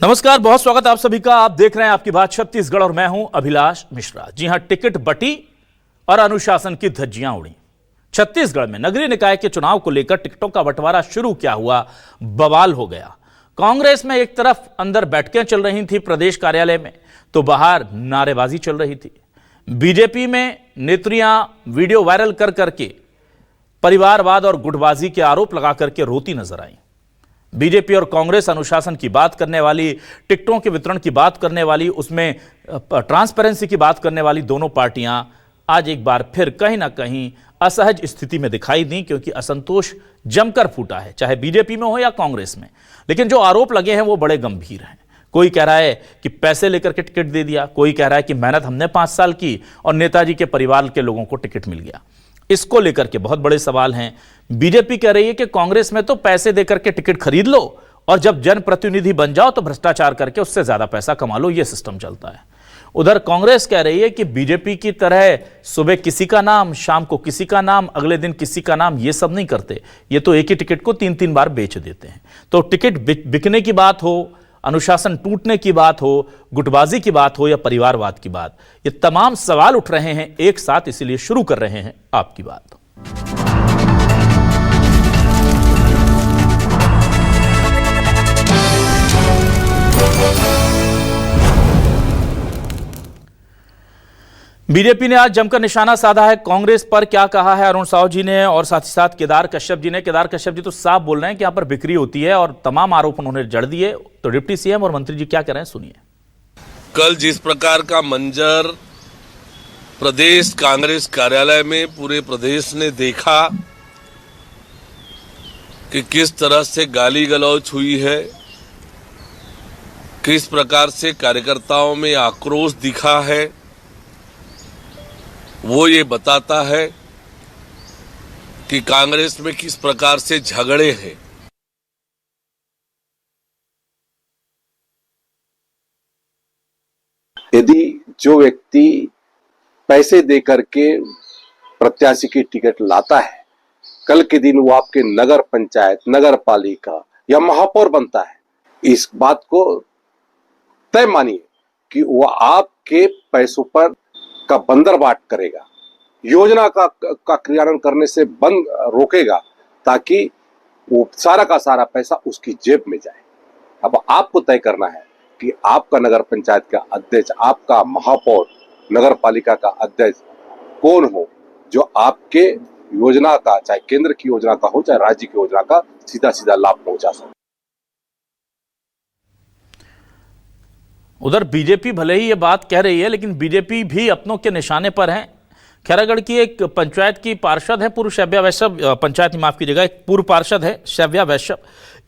नमस्कार, बहुत स्वागत आप सभी का। आप देख रहे हैं आपकी बात छत्तीसगढ़ और मैं हूं अभिलाष मिश्रा। जी हां, टिकट बटी और अनुशासन की धज्जियां उड़ी। छत्तीसगढ़ में नगरीय निकाय के चुनाव को लेकर टिकटों का बंटवारा शुरू क्या हुआ, बवाल हो गया। कांग्रेस में एक तरफ अंदर बैठकें चल रही थी प्रदेश कार्यालय में, तो बाहर नारेबाजी चल रही थी। बीजेपी में नेत्रियां वीडियो वायरल कर करके परिवारवाद और गुटबाजी के आरोप लगा करके रोती नजर आई। बीजेपी और कांग्रेस अनुशासन की बात करने वाली, टिकटों के वितरण की बात करने वाली, उसमें ट्रांसपेरेंसी की बात करने वाली दोनों पार्टियां आज एक बार फिर कहीं ना कहीं असहज स्थिति में दिखाई दी, क्योंकि असंतोष जमकर फूटा है, चाहे बीजेपी में हो या कांग्रेस में। लेकिन जो आरोप लगे हैं वो बड़े गंभीर हैं। कोई कह रहा है कि पैसे लेकर के टिकट दे दिया, कोई कह रहा है कि मेहनत हमने 5 साल की और नेताजी के परिवार के लोगों को टिकट मिल गया। इसको लेकर के बहुत बड़े सवाल हैं। बीजेपी कह रही है कि कांग्रेस में तो पैसे देकर के टिकट खरीद लो और जब जनप्रतिनिधि बन जाओ तो भ्रष्टाचार करके उससे ज्यादा पैसा कमा लो, यह सिस्टम चलता है। उधर कांग्रेस कह रही है कि बीजेपी की तरह सुबह किसी का नाम, शाम को किसी का नाम, अगले दिन किसी का नाम, ये सब नहीं करते। ये तो एक ही टिकट को 3-3 बार बेच देते हैं। तो टिकट बिकने की बात हो, अनुशासन टूटने की बात हो, गुटबाजी की बात हो या परिवारवाद की बात, ये तमाम सवाल उठ रहे हैं एक साथ। इसीलिए शुरू कर रहे हैं आपकी बात। बीजेपी ने आज जमकर निशाना साधा है कांग्रेस पर। क्या कहा है अरुण साहू जी ने और साथ ही साथ केदार कश्यप जी ने। केदार कश्यप जी तो साफ बोल रहे हैं कि यहां पर बिक्री होती है और तमाम आरोप उन्होंने जड़ दिए। तो डिप्टी सीएम और मंत्री जी क्या कह रहे हैं, सुनिए। कल जिस प्रकार का मंजर प्रदेश कांग्रेस कार्यालय में पूरे प्रदेश ने देखा कि किस तरह से गाली गलौज हुई है, किस प्रकार से कार्यकर्ताओं में आक्रोश दिखा है, वो ये बताता है कि कांग्रेस में किस प्रकार से झगड़े हैं। यदि जो व्यक्ति पैसे देकर के प्रत्याशी की टिकट लाता है, कल के दिन वो आपके नगर पंचायत, नगर पालिका या महापौर बनता है, इस बात को तय मानिए कि वो आपके पैसों पर का बंदरबाट करेगा, योजना का क्रियान्वयन करने से बंद रोकेगा, ताकि वो सारा का सारा पैसा उसकी जेब में जाए। अब आपको तय करना है कि आपका नगर पंचायत का अध्यक्ष, आपका महापौर, नगर पालिका का अध्यक्ष कौन हो, जो आपके योजना का, चाहे केंद्र की योजना का हो चाहे राज्य की योजना का, सीधा सीधा लाभ पहुंचा सके। उधर बीजेपी भले ही ये बात कह रही है, लेकिन बीजेपी भी अपनों के निशाने पर है। खैरागढ़ की एक पंचायत की पार्षद है पूर्व शव्या वैश्यव, पंचायत माफ कीजिएगा, एक पूर्व पार्षद है शव्या वैश्यव।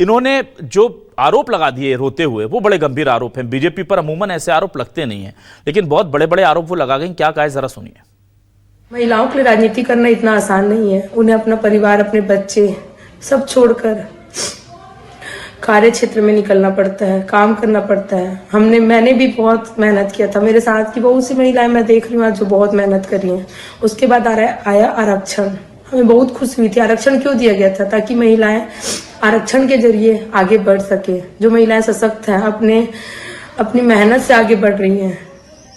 इन्होंने जो आरोप लगा दिए रोते हुए, वो बड़े गंभीर आरोप हैं। बीजेपी पर अमूमन ऐसे आरोप लगते नहीं हैं, लेकिन बहुत बड़े बड़े आरोप वो लगा गई। क्या कहा है, जरा सुनिए। महिलाओं के लिए राजनीति करना इतना आसान नहीं है। उन्हें अपना परिवार, अपने बच्चे सब छोड़कर कार्य क्षेत्र में निकलना पड़ता है, काम करना पड़ता है। मैंने भी बहुत मेहनत किया था। मेरे साथ की बहुत सी महिलाएं मैं देख रही हूँ जो बहुत मेहनत कर रही हैं। उसके बाद आया आरक्षण। हमें बहुत खुशी हुई थी। आरक्षण क्यों दिया गया था? ताकि महिलाएं आरक्षण के जरिए आगे बढ़ सके। जो महिलाएं सशक्त हैं, अपनी मेहनत से आगे बढ़ रही हैं।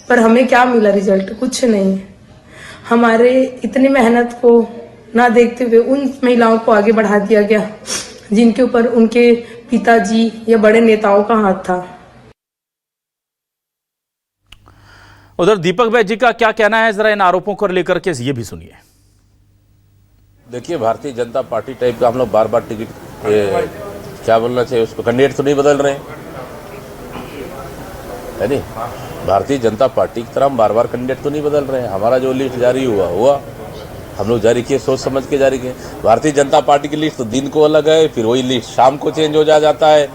पर हमें क्या मिला रिजल्ट? कुछ नहीं। हमारे इतनी मेहनत को ना देखते हुए उन महिलाओं को आगे बढ़ा दिया गया जिनके ऊपर उनके पिताजी या बड़े नेताओं का हाथ था। उधर दीपक भाई जी का क्या कहना है जरा इन आरोपों को लेकर के, ये भी सुनिए। देखिए, भारतीय जनता पार्टी टाइप का हम लोग बार बार टिकट, क्या बोलना चाहिए उसको, कैंडिडेट तो नहीं बदल रहे हैं, है नहीं। भारतीय जनता पार्टी की तरह हम बार बार कैंडिडेट तो नहीं बदल रहे हैं। हमारा जो लिस्ट जारी हुआ हम लोग जारी किए, सोच समझ के जारी किए। भारतीय जनता पार्टी की लिस्ट तो दिन को अलग है, फिर वही लिस्ट शाम को चेंज हो जाता है।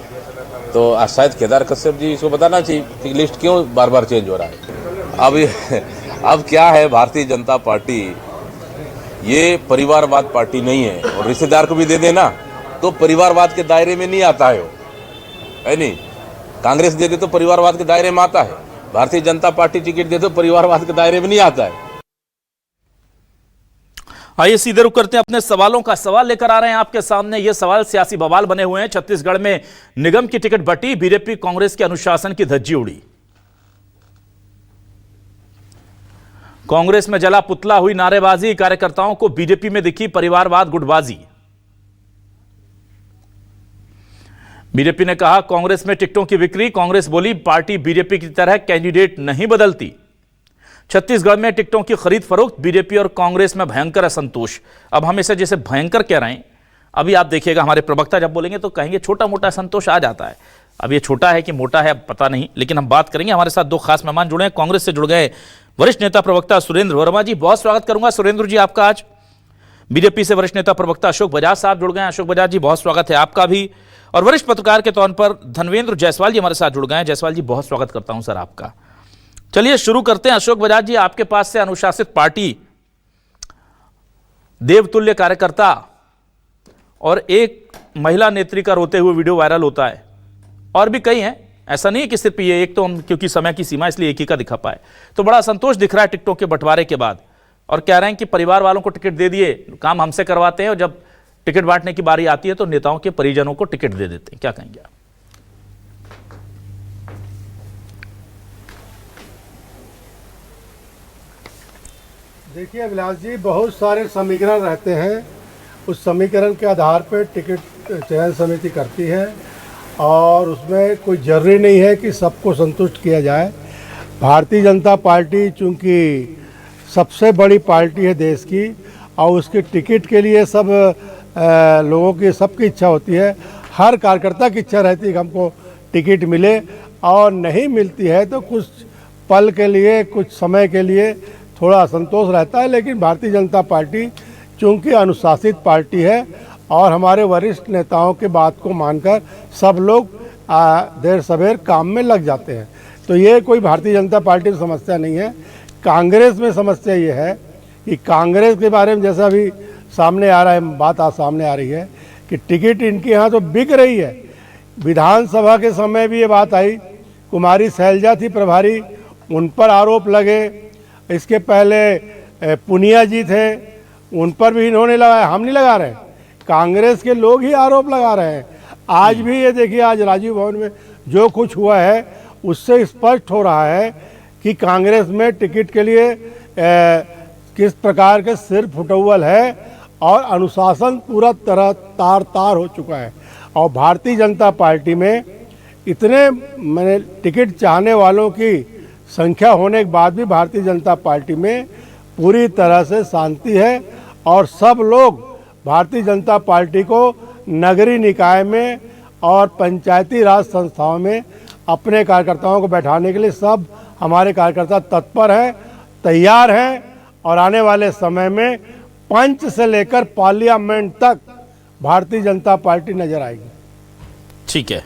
तो आज शायद केदार कश्यप जी इसको बताना चाहिए कि लिस्ट क्यों बार बार चेंज हो रहा है। अब क्या है, भारतीय जनता पार्टी ये परिवारवाद पार्टी नहीं है। और रिश्तेदार को भी दे देना तो परिवारवाद के दायरे में नहीं आता है नहीं। कांग्रेस दे दे तो परिवारवाद के दायरे में आता है, भारतीय जनता पार्टी टिकट दे तो परिवारवाद के दायरे में नहीं आता है। आइए सीधे रुक करते हैं अपने सवालों का। सवाल लेकर आ रहे हैं आपके सामने। ये सवाल सियासी बवाल बने हुए हैं। छत्तीसगढ़ में निगम की टिकट बटी, बीजेपी कांग्रेस के अनुशासन की धज्जी उड़ी। कांग्रेस में जला पुतला, हुई नारेबाजी, कार्यकर्ताओं को बीजेपी में दिखी परिवारवाद गुटबाजी। बीजेपी ने कहा कांग्रेस में टिकटों की बिक्री, कांग्रेस बोली पार्टी बीजेपी की तरह कैंडिडेट नहीं बदलती। छत्तीसगढ़ में टिकटों की खरीद फरोख्त, बीजेपी और कांग्रेस में भयंकर असंतोष। अब हम इसे जैसे भयंकर कह रहे हैं, अभी आप देखिएगा हमारे प्रवक्ता जब बोलेंगे तो कहेंगे छोटा मोटा असंतोष आ जाता है। अब ये छोटा है कि मोटा है पता नहीं, लेकिन हम बात करेंगे। हमारे साथ दो खास मेहमान जुड़े हैं। कांग्रेस से जुड़ गए वरिष्ठ नेता प्रवक्ता सुरेंद्र वर्मा जी, बहुत स्वागत करूंगा सुरेंद्र जी आपका आज। बीजेपी से वरिष्ठ नेता प्रवक्ता अशोक बजाज साहब जुड़ गए हैं। अशोक बजाज जी बहुत स्वागत है आपका भी। और वरिष्ठ पत्रकार के तौर पर धनवेंद्र जायसवाल जी हमारे साथ जुड़ गए हैं। जायसवाल जी बहुत स्वागत करता हूं सर आपका। चलिए शुरू करते हैं। अशोक बजाज जी, आपके पास से अनुशासित पार्टी, देवतुल्य कार्यकर्ता और एक महिला नेत्री का रोते हुए वीडियो वायरल होता है, और भी कई हैं, ऐसा नहीं है कि सिर्फ ये एक। तो हम क्योंकि समय की सीमा इसलिए एक ही का दिखा पाए। तो बड़ा असंतोष दिख रहा है टिकटों के बंटवारे के बाद, और कह रहे हैं कि परिवार वालों को टिकट दे दिए, काम हमसे करवाते हैं, और जब टिकट बांटने की बारी आती है तो नेताओं के परिजनों को टिकट दे देते हैं। क्या कहेंगे आप? देखिए अभिलाष जी, बहुत सारे समीकरण रहते हैं। उस समीकरण के आधार पर टिकट चयन समिति करती है, और उसमें कोई जरूरी नहीं है कि सबको संतुष्ट किया जाए। भारतीय जनता पार्टी चूंकि सबसे बड़ी पार्टी है देश की, और उसके टिकट के लिए सब लोगों की सबकी इच्छा होती है। हर कार्यकर्ता की इच्छा रहती है कि हमको टिकट मिले, और नहीं मिलती है तो कुछ पल के लिए, कुछ समय के लिए थोड़ा असंतोष रहता है। लेकिन भारतीय जनता पार्टी चूंकि अनुशासित पार्टी है, और हमारे वरिष्ठ नेताओं के बात को मानकर सब लोग देर सवेर काम में लग जाते हैं। तो ये कोई भारतीय जनता पार्टी में समस्या नहीं है। कांग्रेस में समस्या ये है कि कांग्रेस के बारे में जैसा अभी सामने आ रहा है, बात आज सामने आ रही है कि टिकट इनके यहाँ तो बिक रही है। विधानसभा के समय भी ये बात आई, कुमारी शैलजा थी प्रभारी, उन पर आरोप लगे। इसके पहले पुनिया जी थे, उन पर भी इन्होंने लगाया, हम नहीं लगा रहे, कांग्रेस के लोग ही आरोप लगा रहे हैं। आज भी ये देखिए, आज राजीव भवन में जो कुछ हुआ है उससे स्पष्ट हो रहा है कि कांग्रेस में टिकट के लिए किस प्रकार के सिर फुटौल है, और अनुशासन पूरा तरह तार हो चुका है। और भारतीय जनता पार्टी में इतने मैंने टिकट चाहने वालों की संख्या होने के बाद भी भारतीय जनता पार्टी में पूरी तरह से शांति है, और सब लोग भारतीय जनता पार्टी को नगरीय निकाय में और पंचायती राज संस्थाओं में अपने कार्यकर्ताओं को बैठाने के लिए सब हमारे कार्यकर्ता तत्पर हैं, तैयार हैं। और आने वाले समय में पंच से लेकर पार्लियामेंट तक भारतीय जनता पार्टी नजर आएगी। ठीक है,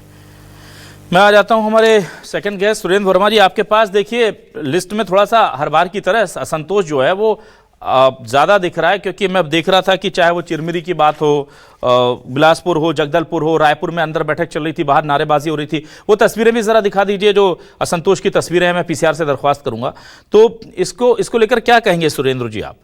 मैं आ जाता हूं हमारे सेकंड गेस्ट सुरेंद्र वर्मा जी आपके पास। देखिए लिस्ट में थोड़ा सा हर बार की तरह असंतोष जो है वो ज़्यादा दिख रहा है, क्योंकि मैं अब देख रहा था कि चाहे वो चिरमिरी की बात हो, बिलासपुर हो, जगदलपुर हो, रायपुर में अंदर बैठक चल रही थी, बाहर नारेबाजी हो रही थी। वो तस्वीरें भी ज़रा दिखा दीजिए जो असंतोष की तस्वीरें हैं। मैं पीसीआर से दरख्वास्त करूंगा। तो इसको लेकर क्या कहेंगे सुरेंद्र जी आप?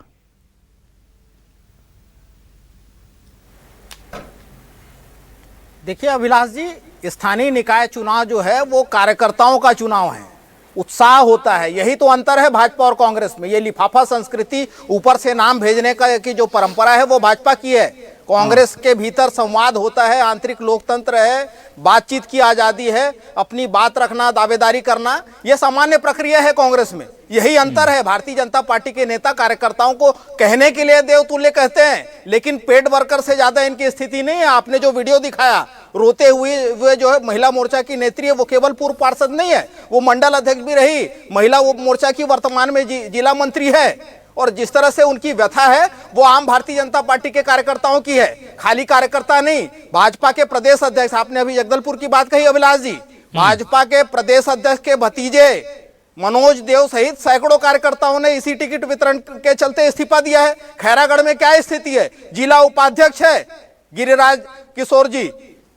देखिए अभिलाष जी, स्थानीय निकाय चुनाव जो है वो कार्यकर्ताओं का चुनाव है, उत्साह होता है। यही तो अंतर है भाजपा और कांग्रेस में। ये लिफाफा संस्कृति, ऊपर से नाम भेजने का की जो परंपरा है वो भाजपा की है। कांग्रेस के भीतर संवाद होता है, आंतरिक लोकतंत्र है, बातचीत की आजादी है, अपनी बात रखना, दावेदारी करना, यह सामान्य प्रक्रिया है कांग्रेस में। यही अंतर है। भारतीय जनता पार्टी के नेता कार्यकर्ताओं को कहने के लिए देवतुल्य कहते हैं, लेकिन पेड वर्कर से ज्यादा इनकी स्थिति नहीं है। आपने जो वीडियो दिखाया रोते हुए जो है महिला मोर्चा की नेत्री है, वो केवल पूर्व पार्षद नहीं है, वो मंडल अध्यक्ष भी रही, महिला मोर्चा की वर्तमान में जिला मंत्री है। और जिस तरह से उनकी व्यथा है वो आम भारतीय जनता पार्टी के कार्यकर्ताओं की है, खाली कार्यकर्ता नहीं। भाजपा के प्रदेश अध्यक्ष, आपने अभी जगदलपुर की बात कही अभिलाष जी, भाजपा के प्रदेश अध्यक्ष के भतीजे मनोज देव सहित सैकड़ों कार्यकर्ताओं ने इसी टिकट वितरण के चलते इस्तीफा दिया है। खैरागढ़ में क्या स्थिति है? जिला उपाध्यक्ष है गिरिराज किशोर जी,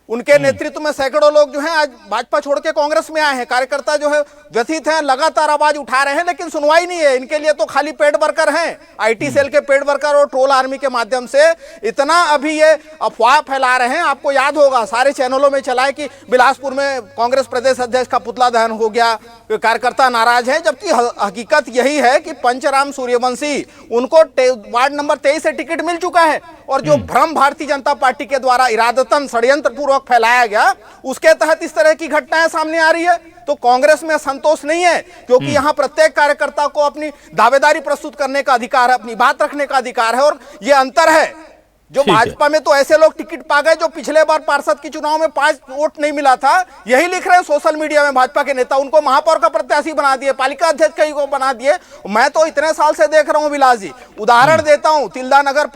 उनके नेतृत्व में सैकड़ों लोग जो हैं आज भाजपा छोड़ के कांग्रेस में आए हैं। कार्यकर्ता जो है व्यथित हैं, लगातार आवाज उठा रहे हैं, लेकिन सुनवाई नहीं है। इनके लिए तो खाली पेड वर्कर हैं, आईटी सेल के पेड वर्कर और ट्रोल आर्मी के माध्यम से इतना अभी ये अफवाह फैला रहे हैं। आपको याद होगा सारे चैनलों में चला है कि बिलासपुर में कांग्रेस प्रदेश अध्यक्ष का पुतला दहन हो गया, कार्यकर्ता नाराज हैं, जबकि हकीकत यही है कि पंचराम सूर्यवंशी उनको वार्ड नंबर 23 से टिकट मिल चुका है और जो भ्रम भारतीय जनता पार्टी के द्वारा इरादतन षड्यंत्र पूर्वक फैलाया गया, उसके तहत इस तरह की घटनाएं सामने आ रही है। तो कांग्रेस में संतोष नहीं है, क्योंकि यहां प्रत्येक कार्यकर्ता को अपनी दावेदारी प्रस्तुत करने का अधिकार है, अपनी बात रखने का अधिकार है। और ये अंतर है जो भाजपा में तो ऐसे लोग टिकट पा गए जो पिछले बार पार्षद के चुनाव में 5 वोट नहीं मिला था, यही लिख रहे हैं सोशल मीडिया में भाजपा के नेता, उनको महापौर का प्रत्याशी बना दिए, पालिका अध्यक्ष कई को बना दिए। मैं तो इतने साल से देख रहा हूं विलास जी, उदाहरण देता हूं, तिल्दा नगर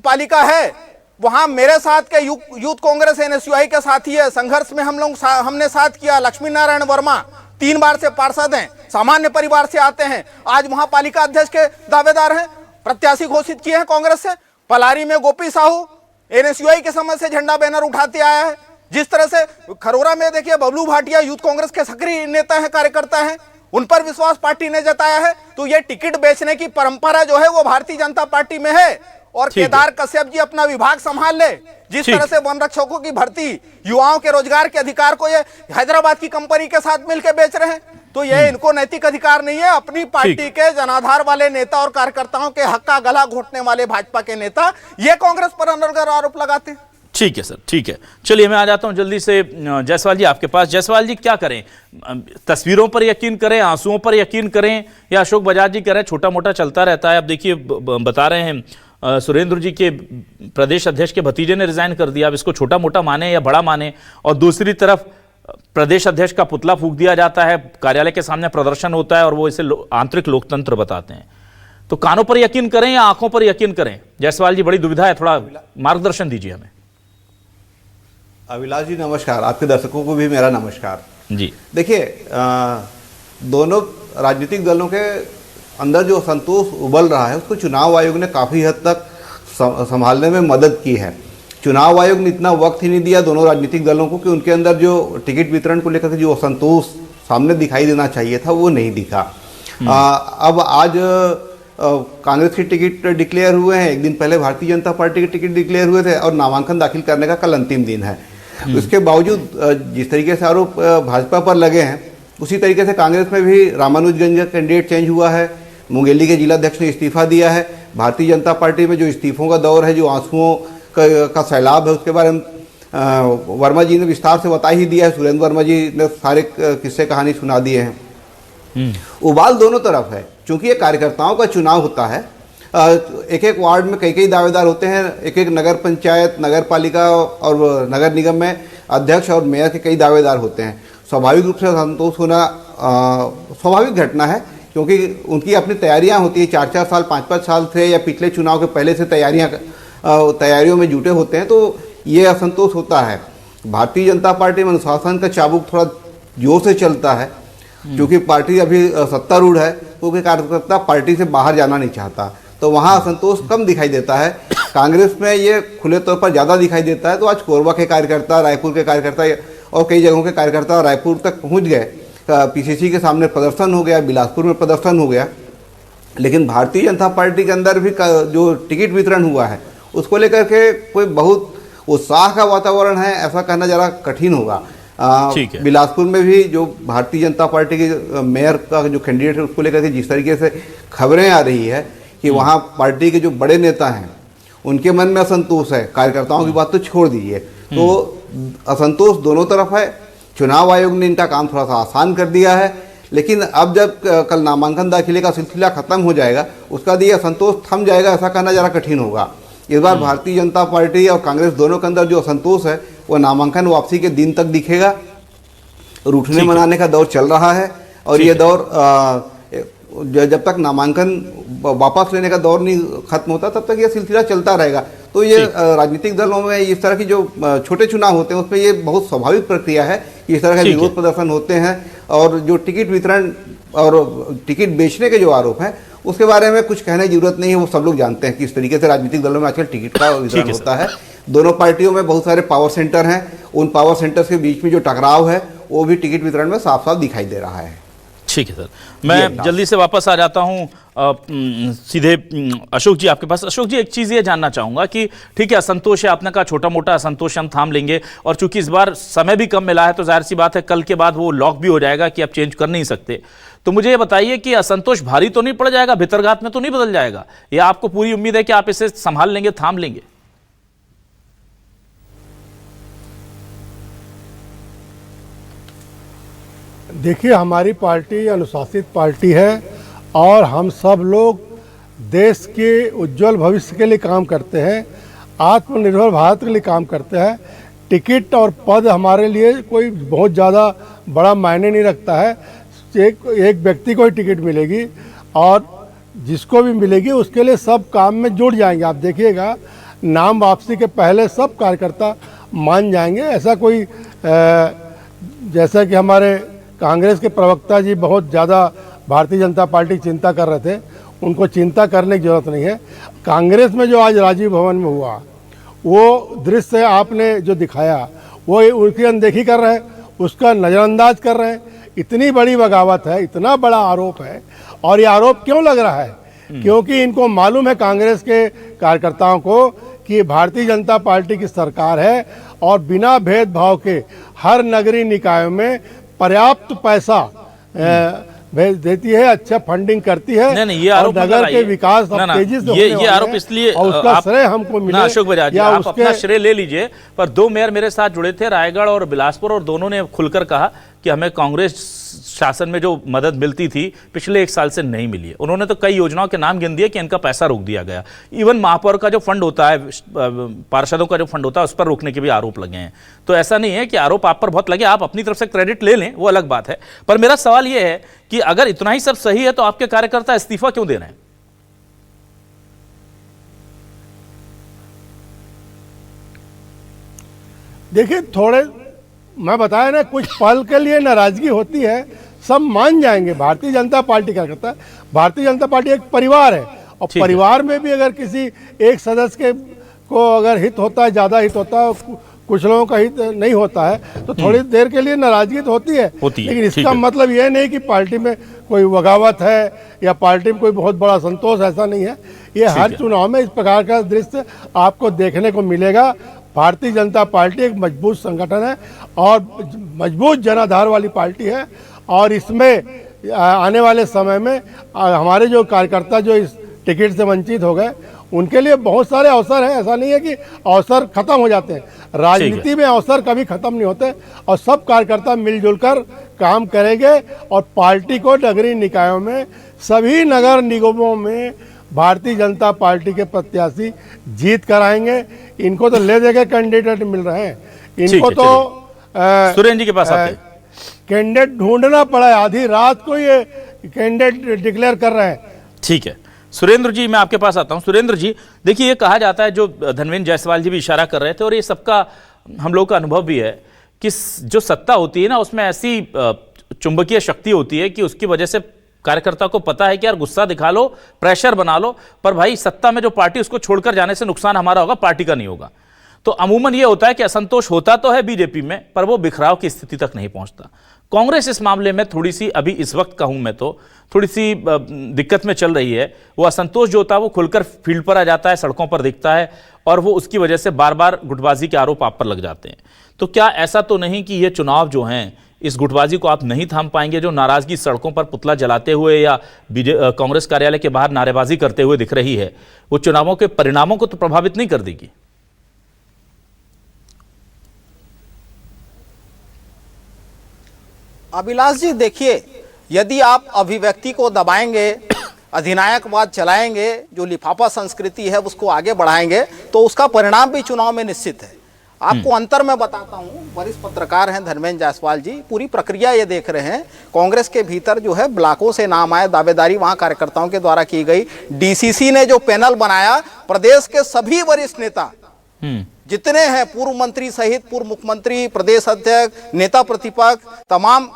पालिका है, वहां मेरे साथ के यूथ कांग्रेस एनएसयूआई के साथी है, संघर्ष में हमने साथ किया। लक्ष्मी नारायण वर्मा 3 बार से पार्षद हैं, सामान्य परिवार से आते हैं, आज वहां पालिका अध्यक्ष के दावेदार हैं, प्रत्याशी घोषित किए हैं कांग्रेस से। पलारी में गोपी साहू एनएसयूआई के समय से झंडा बैनर उठाते आया है। जिस तरह से खरोरा में देखिए बबलू भाटिया यूथ कांग्रेस के सक्रिय नेता है, कार्यकर्ता है, उन पर विश्वास पार्टी ने जताया है। तो ये टिकट बेचने की परंपरा जो है वो भारतीय जनता पार्टी में है। और केदार कश्यप जी अपना विभाग संभाल ले, जिस तरह से वन रक्षकों की भर्ती, युवाओं के रोजगार के अधिकार को ये हैदराबाद की कंपनी के साथ मिलकर बेच रहे हैं, तो ये इनको नैतिक अधिकार नहीं है। अपनी पार्टी के जनाधार वाले नेता और कार्यकर्ताओं के हक का गला घोटने वाले भाजपा के नेता ये कांग्रेस पर अनर्गल आरोप लगाते हैं। ठीक है सर, ठीक है, चलिए मैं आ जाता हूं जल्दी से जायसवाल जी आपके पास। जायसवाल जी क्या करें, तस्वीरों पर यकीन करें, आंसुओं पर यकीन करें, या अशोक बजाज जी करें, छोटा मोटा चलता रहता है। अब देखिए बता रहे हैं सुरेंद्र जी के प्रदेश अध्यक्ष के भतीजे ने रिजाइन कर दिया, अब इसको छोटा मोटा माने या बड़ा माने। और दूसरी तरफ प्रदेश अध्यक्ष का पुतला फूंक दिया जाता है, कार्यालय के सामने प्रदर्शन होता है और वो इसे आंतरिक लोकतंत्र बताते हैं। तो कानों पर यकीन करें या आंखों पर यकीन करें? जायसवाल जी बड़ी दुविधा है, थोड़ा मार्गदर्शन दीजिए हमें। अभिलाष जी नमस्कार, आपके दर्शकों को भी मेरा नमस्कार जी। देखिए दोनों राजनीतिक दलों के अंदर जो असंतोष उबल रहा है उसको चुनाव आयोग ने काफ़ी हद तक संभालने में मदद की है। चुनाव आयोग ने इतना वक्त ही नहीं दिया दोनों राजनीतिक दलों को कि उनके अंदर जो टिकट वितरण को लेकर के जो असंतोष सामने दिखाई देना चाहिए था वो नहीं दिखा। अब आज कांग्रेस के टिकट डिक्लेयर हुए हैं, एक दिन पहले भारतीय जनता पार्टी के टिकट डिक्लेयर हुए थे और नामांकन दाखिल करने का कल अंतिम दिन है। उसके बावजूद जिस तरीके से आरोप भाजपा पर लगे हैं उसी तरीके से कांग्रेस में भी रामानुजगंज का कैंडिडेट चेंज हुआ है, मुंगेली के जिलाध्यक्ष ने इस्तीफा दिया है। भारतीय जनता पार्टी में जो इस्तीफों का दौर है, जो आंसुओं का सैलाब है, उसके बारे में वर्मा जी ने विस्तार से बता ही दिया है। सुरेंद्र वर्मा जी ने सारे किस्से कहानी सुना दिए हैं। उबाल दोनों तरफ है, क्योंकि ये कार्यकर्ताओं का चुनाव होता है। एक एक वार्ड में कई कई दावेदार होते हैं, एक एक नगर पंचायत, नगर पालिका और नगर निगम में अध्यक्ष और मेयर के कई दावेदार होते हैं। स्वाभाविक रूप से असंतोष होना स्वाभाविक घटना है, क्योंकि उनकी अपनी तैयारियां होती है, 4-4 साल 5-5 साल से या पिछले चुनाव के पहले से तैयारियों में जुटे होते हैं, तो ये असंतोष होता है। भारतीय जनता पार्टी में अनुशासन का चाबुक थोड़ा जोर से चलता है, क्योंकि पार्टी अभी सत्तारूढ़ है, तो कोई कार्यकर्ता पार्टी से बाहर जाना नहीं चाहता, तो वहाँ असंतोष कम दिखाई देता है। कांग्रेस में ये खुले तौर पर ज़्यादा दिखाई देता है। तो आज कोरबा के कार्यकर्ता, रायपुर के कार्यकर्ता और कई जगहों के कार्यकर्ता रायपुर तक पहुँच गए, पीसीसी के सामने प्रदर्शन हो गया, बिलासपुर में प्रदर्शन हो गया। लेकिन भारतीय जनता पार्टी के अंदर भी जो टिकट वितरण हुआ है उसको लेकर के कोई बहुत उत्साह का वातावरण है ऐसा कहना जरा कठिन होगा। बिलासपुर में भी जो भारतीय जनता पार्टी के मेयर का जो कैंडिडेट है उसको लेकर के जिस तरीके से खबरें आ रही है कि वहाँ पार्टी के जो बड़े नेता हैं उनके मन में असंतोष है, कार्यकर्ताओं की बात तो छोड़ दीजिए, तो असंतोष दोनों तरफ है। चुनाव आयोग ने इनका काम थोड़ा सा आसान कर दिया है, लेकिन अब जब कल नामांकन दाखिले का सिलसिला खत्म हो जाएगा उसका दिए असंतोष थम जाएगा ऐसा कहना जरा कठिन होगा। इस बार भारतीय जनता पार्टी और कांग्रेस दोनों के अंदर जो असंतोष है वो नामांकन वापसी के दिन तक दिखेगा। रूठने मनाने का दौर चल रहा है और ये दौर जब तक नामांकन वापस लेने का दौर नहीं खत्म होता तब तक ये सिलसिला चलता रहेगा। तो ये राजनीतिक दलों में इस तरह की जो छोटे चुनाव होते हैं उसमें ये बहुत स्वाभाविक प्रक्रिया है कि इस तरह के विरोध प्रदर्शन होते हैं। और जो टिकट वितरण और टिकट बेचने के जो आरोप हैं उसके बारे में कुछ कहने की जरूरत नहीं है, वो सब लोग जानते हैं कि इस तरीके से राजनीतिक दलों में आजकल टिकट का वितरण होता है। दोनों पार्टियों में बहुत सारे पावर सेंटर हैं, उन पावर सेंटर्स के बीच में जो टकराव है वो भी टिकट वितरण में साफ साफ दिखाई दे रहा है। ठीक है सर, मैं जल्दी से वापस आ जाता हूं सीधे अशोक जी आपके पास। अशोक जी, एक चीज़ ये जानना चाहूंगा कि ठीक है, असंतोष है, आपने कहा छोटा मोटा असंतोष हम थाम लेंगे, और चूंकि इस बार समय भी कम मिला है तो जाहिर सी बात है कल के बाद वो लॉक भी हो जाएगा कि आप चेंज कर नहीं सकते। तो मुझे ये बताइए कि असंतोष भारी तो नहीं पड़ जाएगा, भितरघात में तो नहीं बदल जाएगा, या आपको पूरी उम्मीद है कि आप इसे संभाल लेंगे, थाम लेंगे? देखिए, हमारी पार्टी अनुशासित पार्टी है और हम सब लोग देश के उज्जवल भविष्य के लिए काम करते हैं, आत्मनिर्भर भारत के लिए काम करते हैं। टिकट और पद हमारे लिए कोई बहुत ज़्यादा बड़ा मायने नहीं रखता है। एक व्यक्ति को ही टिकट मिलेगी और जिसको भी मिलेगी उसके लिए सब काम में जुड़ जाएंगे। आप देखिएगा, नाम वापसी के पहले सब कार्यकर्ता मान जाएंगे। ऐसा कोई जैसा कि हमारे कांग्रेस के प्रवक्ता जी बहुत ज़्यादा भारतीय जनता पार्टी की चिंता कर रहे थे, उनको चिंता करने की जरूरत नहीं है। कांग्रेस में जो आज राजीव भवन में हुआ वो दृश्य आपने जो दिखाया वो उसकी अनदेखी कर रहे हैं, उसका नज़रअंदाज कर रहे हैं। इतनी बड़ी बगावत है, इतना बड़ा आरोप है। और ये आरोप क्यों लग रहा है? क्योंकि इनको मालूम है, कांग्रेस के कार्यकर्ताओं को, कि भारतीय जनता पार्टी की सरकार है और बिना भेदभाव के हर नगरीय निकायों में पर्याप्त पैसा भेज देती है, अच्छा फंडिंग करती है। नहीं, ये आरोप नगर के विकास तेजी से ये आरोप इसलिए और उसका श्रेय हमको मिले। अशोक बजाज, आप अपना श्रेय ले लीजिए, पर दो मेयर मेरे साथ जुड़े थे, रायगढ़ और बिलासपुर, और दोनों ने खुलकर कहा कि हमें कांग्रेस शासन में जो मदद मिलती थी पिछले 1 साल से नहीं मिली है। उन्होंने तो कई योजनाओं के नाम गिन दिए कि इनका पैसा रोक दिया गया। इवन महापौर का जो फंड होता है, पार्षदों का जो फंड होता है, उस पर रोकने के भी आरोप लगे हैं। तो ऐसा नहीं है कि आरोप आप पर बहुत लगे, आप अपनी तरफ से क्रेडिट ले लें, वो अलग बात है। पर मेरा सवाल यह है कि अगर इतना ही सब सही है तो आपके कार्यकर्ता इस्तीफा क्यों दे रहे हैं? देखिए, थोड़े मैं बताया ना, कुछ पल के लिए नाराजगी होती है, सब मान जाएंगे। भारतीय जनता पार्टी क्या करता है, भारतीय जनता पार्टी एक परिवार है, और परिवार में भी अगर किसी एक सदस्य को अगर हित होता है, ज़्यादा हित होता है, कुछ लोगों का हित नहीं होता है, तो थोड़ी देर के लिए नाराजगी तो होती है। लेकिन इसका मतलब यह नहीं कि पार्टी में कोई बगावत है या पार्टी में कोई बहुत बड़ा संतोष, ऐसा नहीं है। ये हर चुनाव में इस प्रकार का दृश्य आपको देखने को मिलेगा। भारतीय जनता पार्टी एक मजबूत संगठन है और मजबूत जनाधार वाली पार्टी है, और इसमें आने वाले समय में हमारे जो कार्यकर्ता जो इस टिकट से वंचित हो गए, उनके लिए बहुत सारे अवसर हैं। ऐसा नहीं है कि अवसर खत्म हो जाते हैं, राजनीति में अवसर कभी खत्म नहीं होते, और सब कार्यकर्ता मिलजुल कर काम करेंगे और पार्टी को नगरीय निकायों में, सभी नगर निगमों में भारतीय जनता पार्टी के प्रत्याशी जीत कराएंगे। इनको तो ले देकर कैंडिडेट मिल रहे हैं, इनको तो सुरेंद्र जी के पास आते हैं, कैंडिडेट ढूंढना पड़ा है, आधी रात को ये कैंडिडेट डिक्लेयर कर रहे हैं। ठीक है, सुरेंद्र जी मैं आपके पास आता हूं। सुरेंद्र जी, देखिए, ये कहा जाता है, जो धनवेंद्र जायसवाल जी भी इशारा कर रहे थे, और ये सबका हम लोग का अनुभव भी है कि जो सत्ता होती है ना, उसमें ऐसी चुंबकीय शक्ति होती है कि उसकी वजह से कार्यकर्ता को पता है कि यार गुस्सा दिखा लो, प्रेशर बना लो, पर भाई सत्ता में जो पार्टी, उसको छोड़कर जाने से नुकसान हमारा होगा, पार्टी का नहीं होगा। तो अमूमन ये होता है कि असंतोष होता तो है बीजेपी में, पर वो बिखराव की स्थिति तक नहीं पहुंचता। कांग्रेस इस मामले में थोड़ी सी, अभी इस वक्त कहूं मैं तो, थोड़ी सी दिक्कत में चल रही है। वो असंतोष जो होता है वो खुलकर फील्ड पर आ जाता है, सड़कों पर दिखता है, और वो उसकी वजह से बार बार गुटबाजी के आरोप आप पर लग जाते हैं। तो क्या ऐसा तो नहीं कि ये चुनाव जो हैं, इस गुटबाजी को आप नहीं थाम पाएंगे? जो नाराजगी सड़कों पर पुतला जलाते हुए या कांग्रेस कार्यालय के बाहर नारेबाजी करते हुए दिख रही है, वो चुनावों के परिणामों को तो प्रभावित नहीं कर देगी? अभिलाष जी, देखिए, यदि आप अभिव्यक्ति को दबाएंगे, अधिनायकवाद चलाएंगे, जो लिफाफा संस्कृति है उसको आगे बढ़ाएंगे, तो उसका परिणाम भी चुनाव में निश्चित है। आपको अंतर मैं बताता हूं, वरिष्ठ पत्रकार हैं धर्मेंद्र जायसवाल जी, पूरी प्रक्रिया ये देख रहे हैं। कांग्रेस के भीतर जो है ब्लॉकों से नाम आए, दावेदारी वहां कार्यकर्ताओं के द्वारा की गई, डीसीसी ने जो पैनल बनाया, प्रदेश के सभी वरिष्ठ नेता जितने हैं पूर्व मंत्री सहित पूर्व मुख्यमंत्री, प्रदेश अध्यक्ष, नेता प्रतिपक्ष, तमाम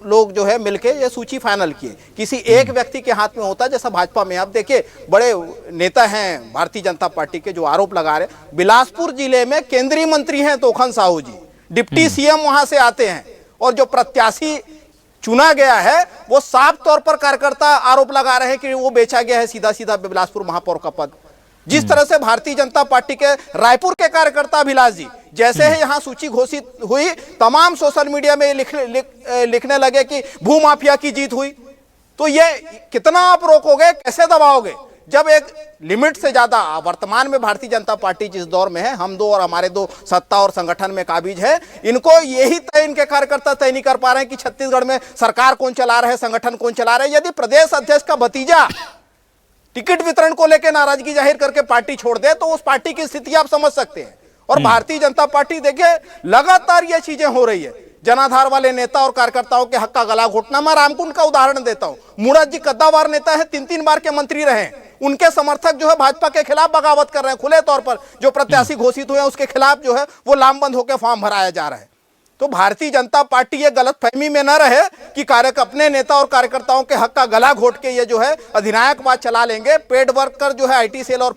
लोग जो है मिलके ये सूची फाइनल किए। किसी एक व्यक्ति के हाथ में होता जैसा भाजपा में। अब देखिए बड़े नेता हैं भारतीय जनता पार्टी के जो आरोप लगा रहे, बिलासपुर जिले में केंद्रीय मंत्री हैं तोखन साहू जी, डिप्टी सीएम वहां से आते हैं, और जो प्रत्याशी चुना गया है वो साफ तौर पर कार्यकर्ता आरोप लगा रहे हैं कि वो बेचा गया है सीधा सीधा बिलासपुर महापौर का पद। जिस तरह से भारतीय जनता पार्टी के रायपुर के कार्यकर्ता अभिलाष जी जैसे ही यहां सूची घोषित हुई, तमाम सोशल मीडिया में लिखने लगे कि भूमाफिया की जीत हुई। तो ये कितना आप रोकोगे, कैसे दबाओगे, जब एक लिमिट से ज्यादा वर्तमान में भारतीय जनता पार्टी जिस दौर में है, हम दो और हमारे दो सत्ता और संगठन में काबिज है, इनको यही तय इनके कार्यकर्ता तय नहीं कर पा रहे हैं कि छत्तीसगढ़ में सरकार कौन चला रहे, संगठन कौन चला रहे। यदि प्रदेश अध्यक्ष का भतीजा टिकट वितरण को लेकर नाराजगी जाहिर करके पार्टी छोड़ दे तो उस पार्टी की स्थिति आप समझ सकते हैं। और भारतीय जनता पार्टी देखिए लगातार ये चीजें हो रही है, जनाधार वाले नेता और कार्यकर्ताओं के हक का गला घोटना। मैं रामकुंड का उदाहरण देता हूं, मुराद जी कद्दावार नेता है, 3-3 बार के मंत्री रहे, उनके समर्थक जो है भाजपा के खिलाफ बगावत कर रहे हैं खुले तौर पर। जो प्रत्याशी घोषित हुए हैं उसके खिलाफ जो है वो लामबंद होकर फॉर्म भराया जा रहा है। तो भारतीय जनता पार्टी ये गलतफहमी में न रहे कि अपने नेता और कार्यकर्ताओं के हक का गला घोट के ये जो है अधिनायकवाद चला लेंगे, पेड वर्कर जो है आईटी सेल और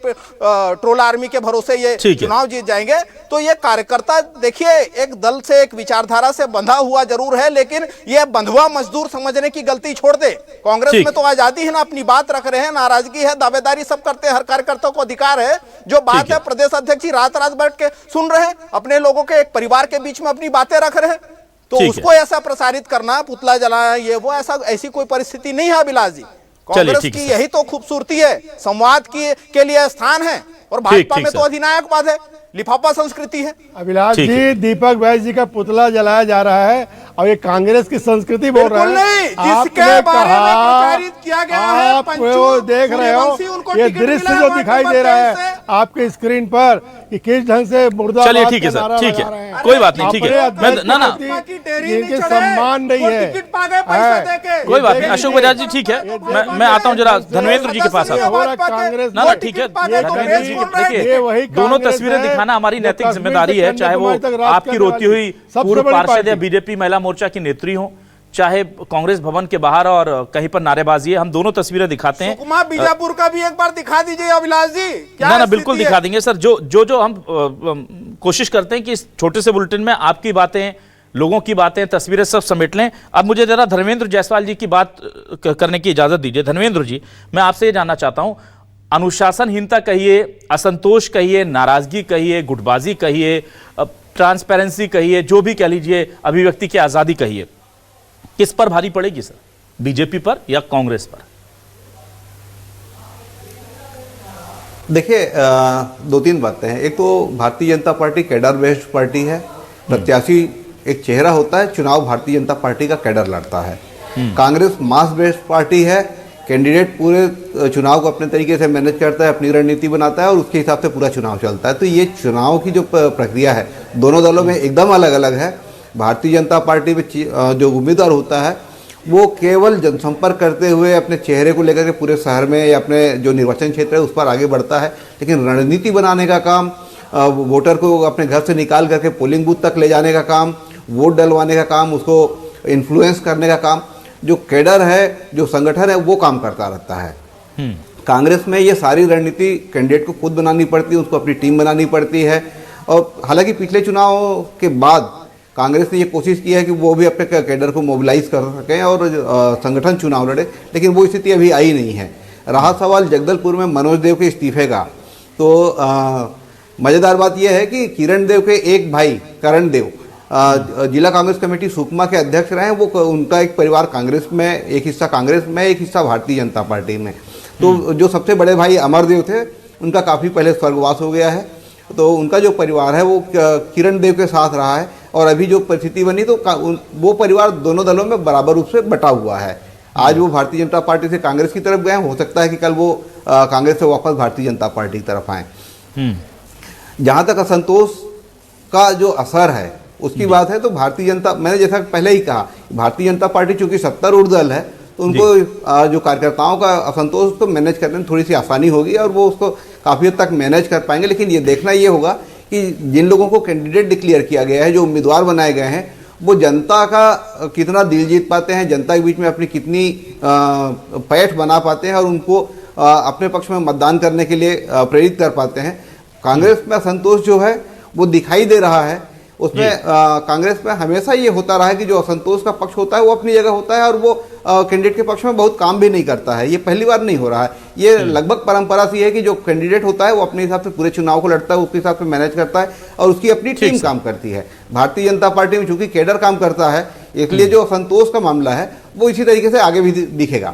ट्रोल आर्मी के भरोसे ये चुनाव जीत जाएंगे। तो ये कार्यकर्ता देखिए एक दल से, एक विचारधारा से बंधा हुआ जरूर है, लेकिन ये बंधुआ मजदूर समझने की गलती छोड़ दे। कांग्रेस में तो आजादी है ना, अपनी बात रख रहे हैं, नाराजगी है, दावेदारी सब करते हैं, हर कार्यकर्ता को अधिकार है। जो बात है प्रदेश अध्यक्ष जी रात रात बैठ के सुन रहे हैं, अपने लोगों के एक परिवार के बीच में अपनी बातें रख रहे हैं, तो उसको ऐसा प्रसारित करना, पुतला जलाना, ये वो ऐसी कोई परिस्थिति नहीं है अभिलाष जी। कांग्रेस की यही तो खूबसूरती है, संवाद के लिए स्थान है, और भाजपा में तो अधिनायकवाद है, लिफाफा संस्कृति है। अभिलाष जी, दीपक बैस जी का पुतला जलाया जा रहा है और ये कांग्रेस की संस्कृति बोल रहा है। जिसके बारे में प्रचारित किया गया है, आप वो देख रहे हो, ये दृश्य जो दिखाई दे रहा है आपके स्क्रीन पर कि किस ढंग से मुर्दाबाद। चलिए ठीक है सर, ठीक है, कोई बात नहीं, ठीक है, ना जिनके सम्मान नहीं है, कोई बात नहीं। अशोक बजाज जी ठीक है, मैं आता हूँ जरा धर्मेंद्र जी के पास आता हूँ। ना ठीक है, धर्मेंद्र जी देखिए, दोनों तस्वीरें दिखाना हमारी नैतिक जिम्मेदारी है, चाहे वो आपकी रोती हुई पूर्व पार्षद या बीजेपी महिला मोर्चा की नेत्री हो, चाहे कांग्रेस भवन के बाहर और कहीं पर नारेबाजी है, हम दोनों तस्वीरें दिखाते हैं। सुकमा बीजापुर का भी एक बार दिखा दीजिए अभिलाष जी। ना बिल्कुल दिखा देंगे सर। जो हम कोशिश करते हैं कि इस छोटे से बुलेटिन में आपकी बातें, लोगों की बातें, तस्वीरें सब समेट लें। अब मुझे जरा धर्मेंद्र जायसवाल जी की बात करने की इजाजत दीजिए। धर्मेंद्र जी, मैं आपसे ये जानना चाहता हूं, अनुशासनहीनता कहिए, असंतोष कहिए, नाराजगी कहिए, गुटबाजी कहिए, ट्रांसपेरेंसी कहिए, जो भी कह लीजिए, अभिव्यक्ति की आजादी कहिए, किस पर भारी पड़ेगी सर, बीजेपी पर या कांग्रेस पर? देखिए, 2-3 बातें हैं। एक तो Bharatiya Janata party cadre based party है, प्रत्याशी एक चेहरा होता है, चुनाव भारतीय जनता पार्टी का कैडर लड़ता है। कांग्रेस मास बेस्ड पार्टी है, कैंडिडेट पूरे चुनाव को अपने तरीके से मैनेज करता है, अपनी रणनीति बनाता है और उसके हिसाब से पूरा चुनाव चलता है। तो ये चुनाव की जो प्रक्रिया है दोनों दलों में एकदम अलग अलग है। भारतीय जनता पार्टी में जो उम्मीदवार होता है वो केवल जनसंपर्क करते हुए अपने चेहरे को लेकर के पूरे शहर में या अपने जो निर्वाचन क्षेत्र है उस पर आगे बढ़ता है, लेकिन रणनीति बनाने का काम, वोटर को अपने घर से निकाल करके पोलिंग बूथ तक ले जाने का काम, वोट डलवाने का काम, उसको इन्फ्लुएंस करने का काम जो कैडर है, जो संगठन है, वो काम करता रहता है। कांग्रेस में ये सारी रणनीति कैंडिडेट को खुद बनानी पड़ती है, उसको अपनी टीम बनानी पड़ती है। और हालांकि पिछले चुनाव के बाद कांग्रेस ने ये कोशिश की है कि वो भी अपने कैडर को मोबिलाइज कर सकें और संगठन चुनाव लड़े, लेकिन वो स्थिति अभी आई नहीं है। रहा सवाल जगदलपुर में मनोज देव के इस्तीफे का, तो मज़ेदार बात यह है कि किरण देव के एक भाई करण देव जिला कांग्रेस कमेटी सुकमा के अध्यक्ष रहे हैं। वो उनका एक परिवार कांग्रेस में, एक हिस्सा कांग्रेस में, एक हिस्सा भारतीय जनता पार्टी में। तो जो सबसे बड़े भाई अमरदेव थे उनका काफ़ी पहले स्वर्गवास हो गया है, तो उनका जो परिवार है वो किरण देव के साथ रहा है। और अभी जो परिस्थिति बनी तो वो परिवार दोनों दलों में बराबर रूप से बटा हुआ है। आज वो भारतीय जनता पार्टी से कांग्रेस की तरफ गए, हो सकता है कि कल वो कांग्रेस से वापस भारतीय जनता पार्टी की तरफ आए। जहाँ तक असंतोष का जो असर है उसकी बात है तो भारतीय जनता, मैंने जैसा पहले ही कहा, भारतीय जनता पार्टी चूंकि सत्तारूढ़ दल है तो उनको जो कार्यकर्ताओं का असंतोष को मैनेज करने में थोड़ी सी आसानी होगी और वो उसको काफ़ी हद तक मैनेज कर पाएंगे। लेकिन ये देखना ये होगा कि जिन लोगों को कैंडिडेट डिक्लेयर किया गया है, जो उम्मीदवार बनाए गए हैं, वो जनता का कितना दिल जीत पाते हैं, जनता के बीच में अपनी कितनी पैठ बना पाते हैं और उनको अपने पक्ष में मतदान करने के लिए प्रेरित कर पाते हैं। कांग्रेस में असंतोष जो है वो दिखाई दे रहा है। उसमें कांग्रेस में हमेशा ये होता रहा है कि जो असंतोष का पक्ष होता है वो अपनी जगह होता है और वो कैंडिडेट के पक्ष में बहुत काम भी नहीं करता है। ये पहली बार नहीं हो रहा है, ये लगभग परंपरा सी है कि जो कैंडिडेट होता है वो अपने हिसाब से पूरे चुनाव को लड़ता है, उसके हिसाब से मैनेज करता है और उसकी अपनी टीम काम करती है। भारतीय जनता पार्टी में चूंकि कैडर काम करता है, इसलिए जो असंतोष का मामला है वो इसी तरीके से आगे भी दिखेगा।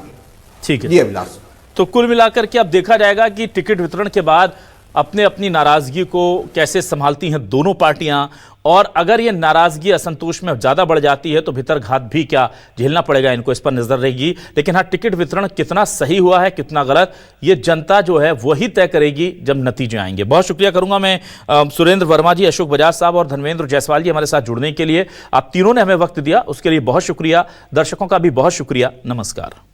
ठीक है जी अभिलाष। तो कुल मिलाकर के अब देखा जाएगा कि टिकट वितरण के बाद अपनी नाराजगी को कैसे संभालती हैं दोनों पार्टियां, और अगर ये नाराजगी असंतोष में ज्यादा बढ़ जाती है तो भीतर घात भी क्या झेलना पड़ेगा इनको, इस पर नजर रहेगी। लेकिन हाँ, टिकट वितरण कितना सही हुआ है कितना गलत, ये जनता जो है वही तय करेगी जब नतीजे आएंगे। बहुत शुक्रिया करूंगा मैं सुरेंद्र वर्मा जी, अशोक बजाज साहब और धर्मेंद्र जायसवाल जी हमारे साथ जुड़ने के लिए। आप तीनों ने हमें वक्त दिया, उसके लिए बहुत शुक्रिया। दर्शकों का भी बहुत शुक्रिया। नमस्कार।